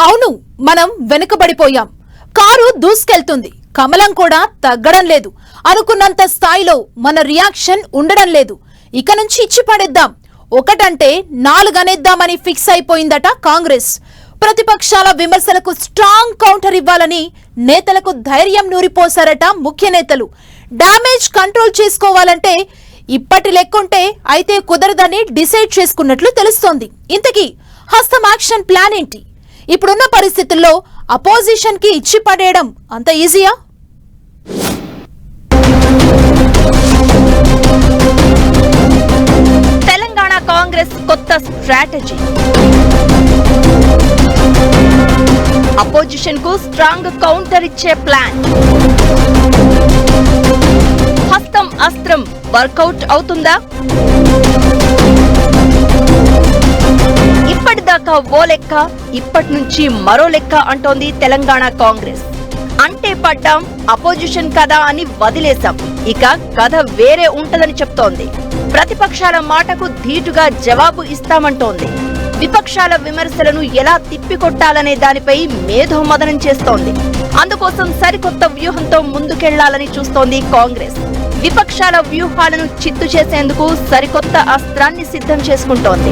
అవును, మనం వెనుకబడిపోయాం. కారు దూసుకెళ్తుంది, కమలం కూడా తగ్గడం లేదు. అనుకున్నంత స్థాయిలో మన రియాక్షన్ ఉండడం లేదు. ఇక నుంచి ఇచ్చి పడేద్దాం, ఒకటంటే 4 అనేద్దామని ఫిక్స్ అయిపోయిందట కాంగ్రెస్. ప్రతిపక్షాల విమర్శలకు స్ట్రాంగ్ కౌంటర్ ఇవ్వాలని నేతలకు ధైర్యం నూరిపోసారట ముఖ్య నేతలు. డ్యామేజ్ కంట్రోల్ చేసుకోవాలంటే ఇప్పటి లెక్కుంటే అయితే కుదరదని డిసైడ్ చేసుకున్నట్లు తెలుస్తోంది. ఇంతకీ హస్తం యాక్షన్ ప్లాన్ ఏంటి? ఇప్పుడున్న పరిస్థితుల్లో అపోజిషన్ కి ఇచ్చి పడేయడం అంత ఈజీయా? తెలంగాణ కాంగ్రెస్ కొత్త స్ట్రాటజీ. అపోజిషన్ కు స్ట్రాంగ్ కౌంటర్ ఇచ్చే ప్లాన్. హస్తం అస్త్రం వర్కౌట్ అవుతుందా? ఇప్పటిదాకా ఓ లెక్క, ఇప్పటి నుంచి మరో లెక్క అంటోంది తెలంగాణ కాంగ్రెస్. అంటే పడ్డాం, అపోజిషన్ కదా అని వదిలేశాం, ఇక కథ వేరే ఉంటదని చెప్తోంది. ప్రతిపక్షాల మాటకు ధీటుగా జవాబు ఇస్తామంటోంది. విపక్షాల విమర్శలను ఎలా తిప్పికొట్టాలనే దానిపై మేధోమథనం చేస్తోంది. అందుకోసం సరికొత్త వ్యూహంతో ముందుకెళ్లాలని చూస్తోంది కాంగ్రెస్. విపక్షాల వ్యూహాలను చిత్తు చేసేందుకు సరికొత్త అస్త్రాన్ని సిద్ధం చేసుకుంటోంది.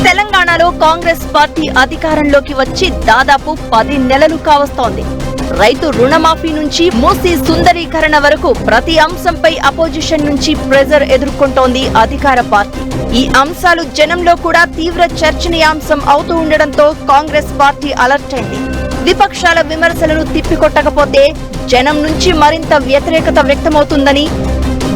తెలంగాణలో కాంగ్రెస్ పార్టీ అధికారంలోకి వచ్చి దాదాపు 10 నెలలు కావస్తోంది. రైతు రుణమాఫీ నుంచి మూసీ సుందరీకరణ వరకు ప్రతి అంశంపై అపోజిషన్ నుంచి ప్రెజర్ ఎదుర్కొంటోంది అధికార పార్టీ. ఈ అంశాలు జనంలో కూడా తీవ్ర చర్చనీయాంశం అవుతూ ఉండడంతో కాంగ్రెస్ పార్టీ అలర్ట్ అయింది. విపక్షాల విమర్శలను తిప్పికొట్టకపోతే జనం నుంచి మరింత వ్యతిరేకత వ్యక్తమవుతుందని,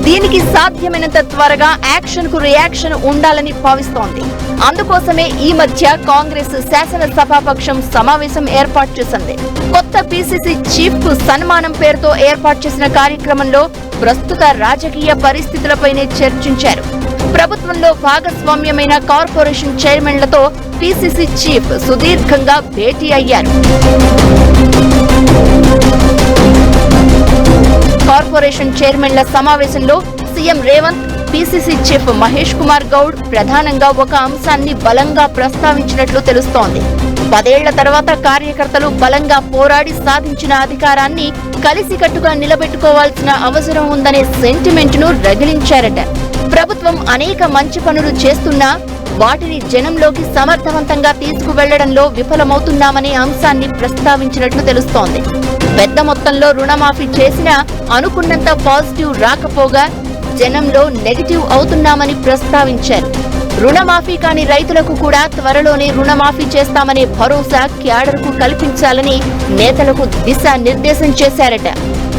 దీనికి సాధ్యమైనంత త్వరగా యాక్షన్ కు రియాక్షన్ ఉండాలని భావిస్తోంది. అందుకోసమే ఈ మధ్య కాంగ్రెస్ శాసనసభాపక్షం సమావేశం ఏర్పాటు చేసింది. కొత్త పిసిసి చీఫ్ కు సన్మానం పేరుతో ఏర్పాటు చేసిన కార్యక్రమంలో ప్రస్తుత రాజకీయ పరిస్థితులపైనే చర్చించారు. ప్రభుత్వంలో భాగస్వామ్యమైన కార్పొరేషన్ చైర్మన్లతో పిసిసి చీఫ్ సుదీర్ఘంగా భేటీ అయ్యారు. కార్పొరేషన్ చైర్మన్ల సమావేశంలో CM Revanth, PCC chief Mahesh Kumar Goud ప్రధానంగా ఒక అంశాన్ని బలంగా ప్రస్తావించినట్లు తెలుస్తోంది. 10 ఏళ్ల తర్వాత కార్యకర్తలు బలంగా పోరాడి సాధించిన అధికారాన్ని కలిసికట్టుగా నిలబెట్టుకోవాల్సిన అవసరం ఉందనే సెంటిమెంట్ ను రగిలించారట. ప్రభుత్వం అనేక మంచి పనులు చేస్తున్నా వాటిని జనంలోకి సమర్థవంతంగా తీసుకువెళ్లడంలో విఫలమవుతున్నామనే అంశాన్ని ప్రస్తావించినట్లు తెలుస్తోంది. పెద్ద మొత్తంలో రుణమాఫీ చేసినా అనుకున్నంత పాజిటివ్ రాకపోగా జనంలో నెగటివ్ అవుతున్నామని ప్రస్తావించారు. రుణమాఫీ కాని రైతులకు కూడా త్వరలోనే రుణమాఫీ చేస్తామనే భరోసా క్యాడర్కు కల్పించాలని నేతలకు దిశానిర్దేశం చేశారట.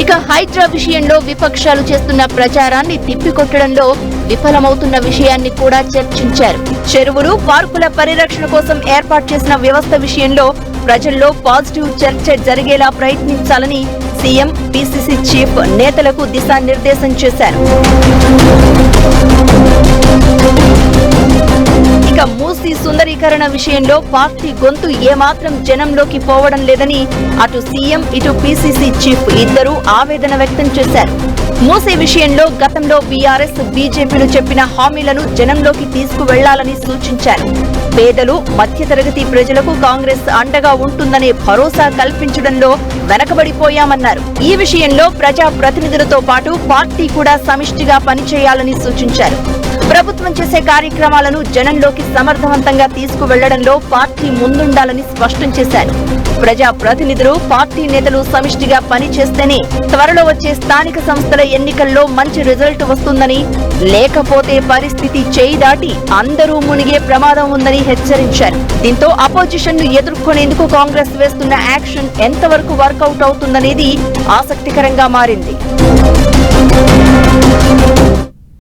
ఇక హైడ్రా విషయంలో విపక్షాలు చేస్తున్న ప్రచారాన్ని తిప్పికొట్టడంలో విఫలమవుతున్న విషయాన్ని కూడా చర్చించారు. చెరువులు, పార్కుల పరిరక్షణ కోసం ఏర్పాటు చేసిన వ్యవస్థ విషయంలో ప్రజల్లో పాజిటివ్ చర్చ జరిగేలా ప్రయత్నించాలని సీఎం, పిసిసి చీఫ్ నేతలకు దిశానిర్దేశం చేశారు. ఇక మూసీ సుందరీకరణ విషయంలో పార్టీ గొంతు ఏమాత్రం జనంలోకి పోవడం లేదని అటు సీఎం, ఇటు పిసిసి చీఫ్ ఇద్దరూ ఆవేదన వ్యక్తం చేశారు. మూసీ విషయంలో గతంలో బీఆర్ఎస్, బీజేపీలు చెప్పిన హామీలను జనంలోకి తీసుకువెళ్లాలని సూచించారు. పేదలు, మధ్యతరగతి ప్రజలకు కాంగ్రెస్ అండగా ఉంటుందనే భరోసా కల్పించడంలో వెనకబడిపోయామన్నారు. ఈ విషయంలో ప్రజా ప్రతినిధులతో పాటు పార్టీ కూడా సమిష్టిగా పనిచేయాలని సూచించారు. ప్రభుత్వం చేసే కార్యక్రమాలను జనంలోకి సమర్థవంతంగా తీసుకువెళ్లడంలో పార్టీ ముందుండాలని స్పష్టం చేశారు. ప్రజా ప్రతినిధులు, పార్టీ నేతలు సమిష్టిగా పనిచేస్తేనే త్వరలో వచ్చే స్థానిక సంస్థల ఎన్నికల్లో మంచి రిజల్ట్ వస్తుందని, లేకపోతే పరిస్థితి చేయి దాటి అందరూ మునిగే ప్రమాదం ఉందని హెచ్చరించారు. దీంతో అపోజిషన్ ను ఎదుర్కొనేందుకు కాంగ్రెస్ వేస్తున్న యాక్షన్ ఎంతవరకు వర్కౌట్ అవుతుందనేది ఆసక్తికరంగా మారింది.